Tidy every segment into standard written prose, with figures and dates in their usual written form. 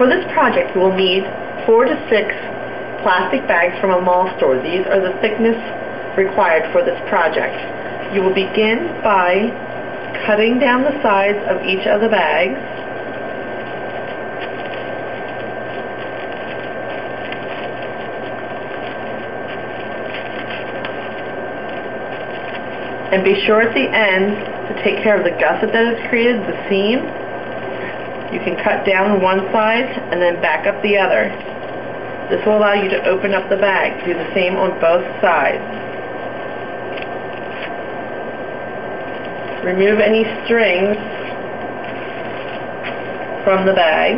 For this project, you will need 4 to 6 plastic bags from a mall store. These are the thickness required for this project. You will begin by cutting down the sides of each of the bags. And be sure at the end to take care of the gusset that is created, the seam. You can cut down one side and then back up the other. This will allow you to open up the bag. Do the same on both sides. Remove any strings from the bag,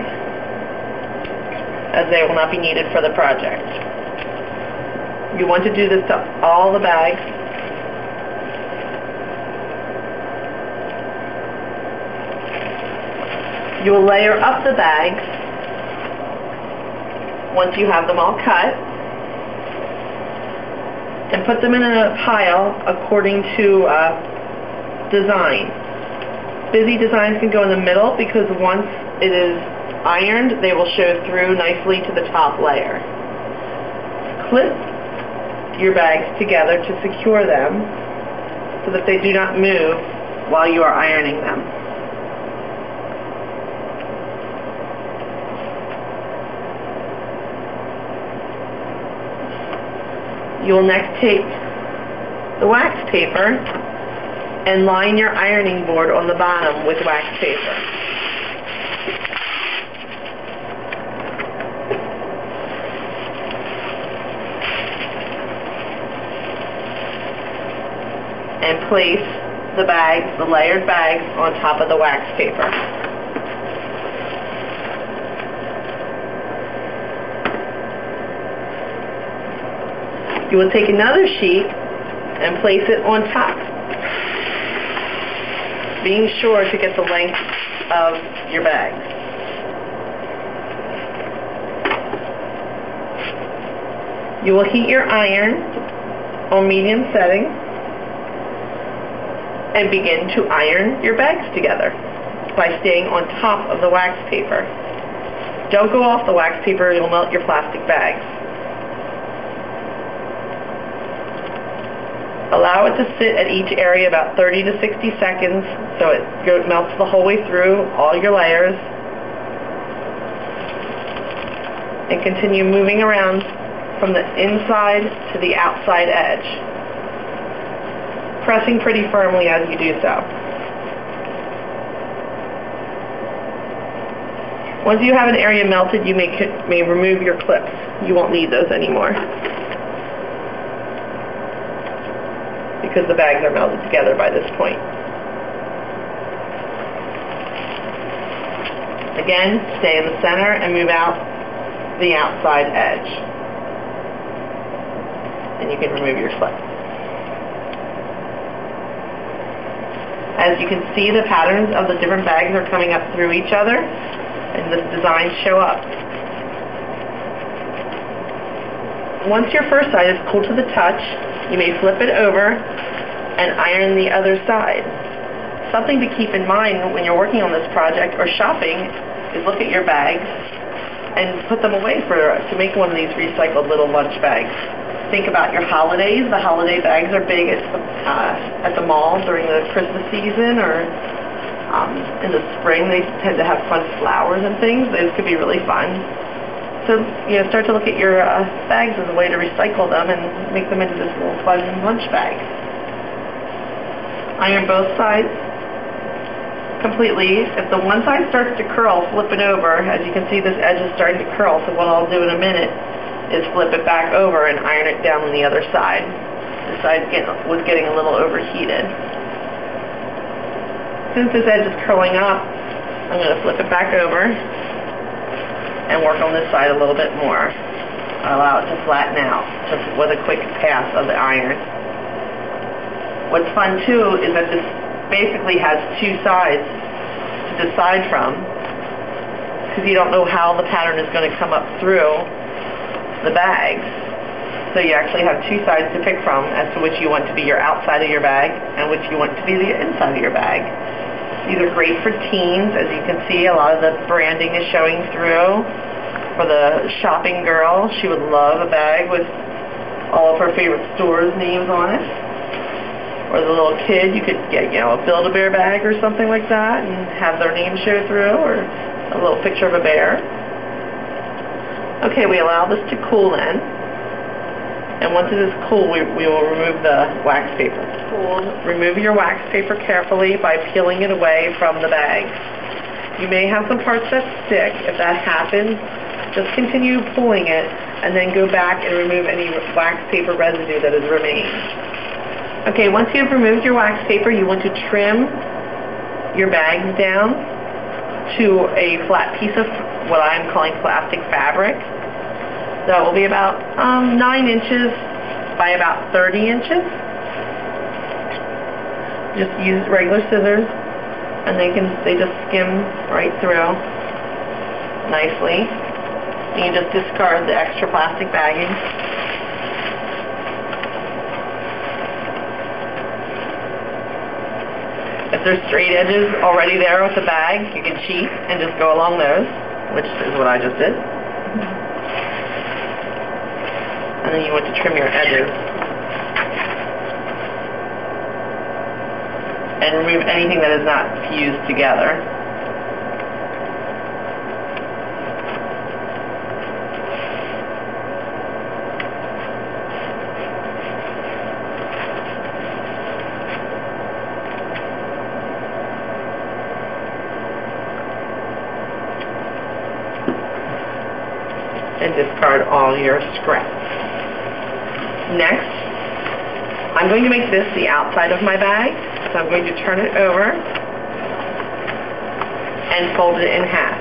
as they will not be needed for the project. You want to do this to all the bags. You will layer up the bags once you have them all cut and put them in a pile according to design. Busy designs can go in the middle because once it is ironed, they will show through nicely to the top layer. Clip your bags together to secure them so that they do not move while you are ironing them. You will next take the wax paper and line your ironing board on the bottom with wax paper. And place the bags, the layered bags, on top of the wax paper. You will take another sheet and place it on top, being sure to get the length of your bag. You will heat your iron on medium setting and begin to iron your bags together by staying on top of the wax paper. Don't go off the wax paper, you'll melt your plastic bags. Allow it to sit at each area about 30 to 60 seconds so it melts the whole way through all your layers. And continue moving around from the inside to the outside edge, pressing pretty firmly as you do so. Once you have an area melted, you may remove your clips. You won't need those anymore, because the bags are melted together by this point. Again, stay in the center and move out the outside edge. And you can remove your clip. As you can see, the patterns of the different bags are coming up through each other, and the designs show up. Once your first side is cool to the touch, you may flip it over and iron the other side. Something to keep in mind when you're working on this project or shopping is look at your bags and put them away to make one of these recycled little lunch bags. Think about your holidays. The holiday bags are big at the mall during the Christmas season, or in the spring they tend to have fun flowers and things. Those could be really fun. So, start to look at your bags as a way to recycle them and make them into this little fun lunch bag. Iron both sides completely. If the one side starts to curl, flip it over. As you can see, this edge is starting to curl, so what I'll do in a minute is flip it back over and iron it down on the other side. This side was getting a little overheated. Since this edge is curling up, I'm going to flip it back over and work on this side a little bit more. Allow it to flatten out just with a quick pass of the iron. What's fun too is that this basically has two sides to decide from, because you don't know how the pattern is going to come up through the bags. So you actually have two sides to pick from as to which you want to be your outside of your bag and which you want to be the inside of your bag. These are great for teens. As you can see, a lot of the branding is showing through. For the shopping girl, she would love a bag with all of her favorite stores' names on it. Or the little kid, you could get, a Build-A-Bear bag or something like that and have their name show through, or a little picture of a bear. Okay, we allow this to cool then. And once it is cool, we will remove the wax paper. Cooled. Remove your wax paper carefully by peeling it away from the bag. You may have some parts that stick. If that happens, just continue pulling it and then go back and remove any wax paper residue that has remained. Okay, once you have removed your wax paper, you want to trim your bags down to a flat piece of what I'm calling plastic fabric. That will be about 9 inches by about 30 inches. Just use regular scissors and they just skim right through nicely. You can just discard the extra plastic bagging. If there's straight edges already there with the bag, you can cheat and just go along those, which is what I just did. And then you want to trim your edges. And remove anything that is not fused together. And discard all your scraps. Next, I'm going to make this the outside of my bag, so I'm going to turn it over and fold it in half.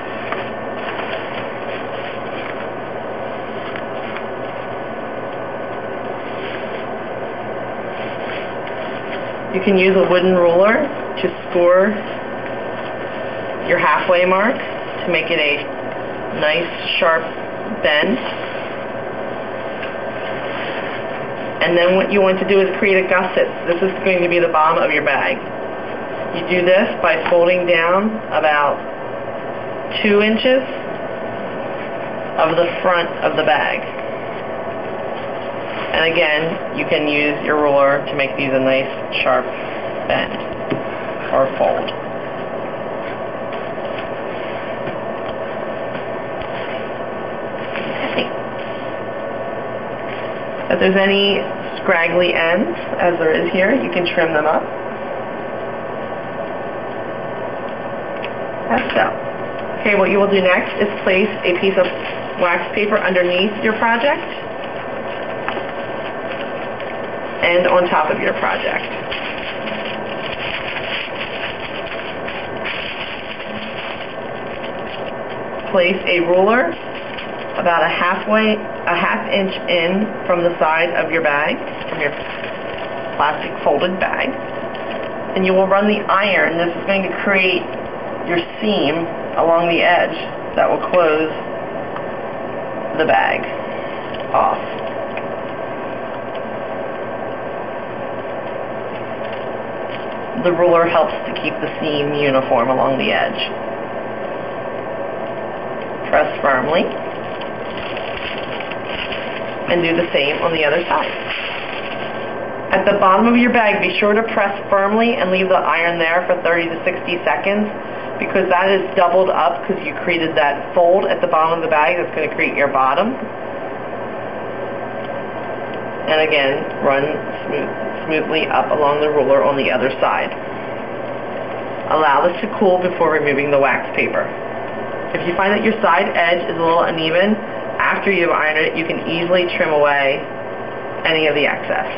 You can use a wooden ruler to score your halfway mark to make it a nice sharp bend. And then what you want to do is create a gusset. This is going to be the bottom of your bag. You do this by folding down about 2 inches of the front of the bag. And again, you can use your ruler to make these a nice sharp bend or fold. If there's any scraggly ends, as there is here, you can trim them up. As so. Okay, what you will do next is place a piece of wax paper underneath your project and on top of your project. Place a ruler about a half inch in from the side of your bag, from your plastic folded bag, and you will run the iron. This is going to create your seam along the edge that will close the bag off. The ruler helps to keep the seam uniform along the edge. Press firmly. And do the same on the other side. At the bottom of your bag, be sure to press firmly and leave the iron there for 30 to 60 seconds because that is doubled up because you created that fold at the bottom of the bag that's going to create your bottom. And again, run smoothly up along the ruler on the other side. Allow this to cool before removing the wax paper. If you find that your side edge is a little uneven, after you've ironed it, you can easily trim away any of the excess.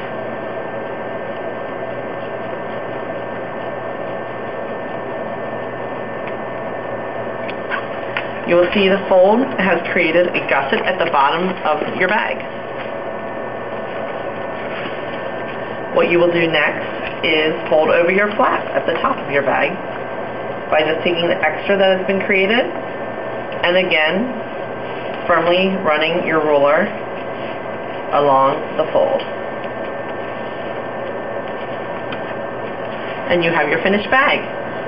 You will see the fold has created a gusset at the bottom of your bag. What you will do next is fold over your flap at the top of your bag by just taking the extra that has been created and again firmly running your ruler along the fold. And you have your finished bag.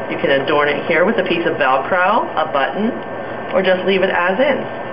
You can adorn it here with a piece of Velcro, a button, or just leave it as is.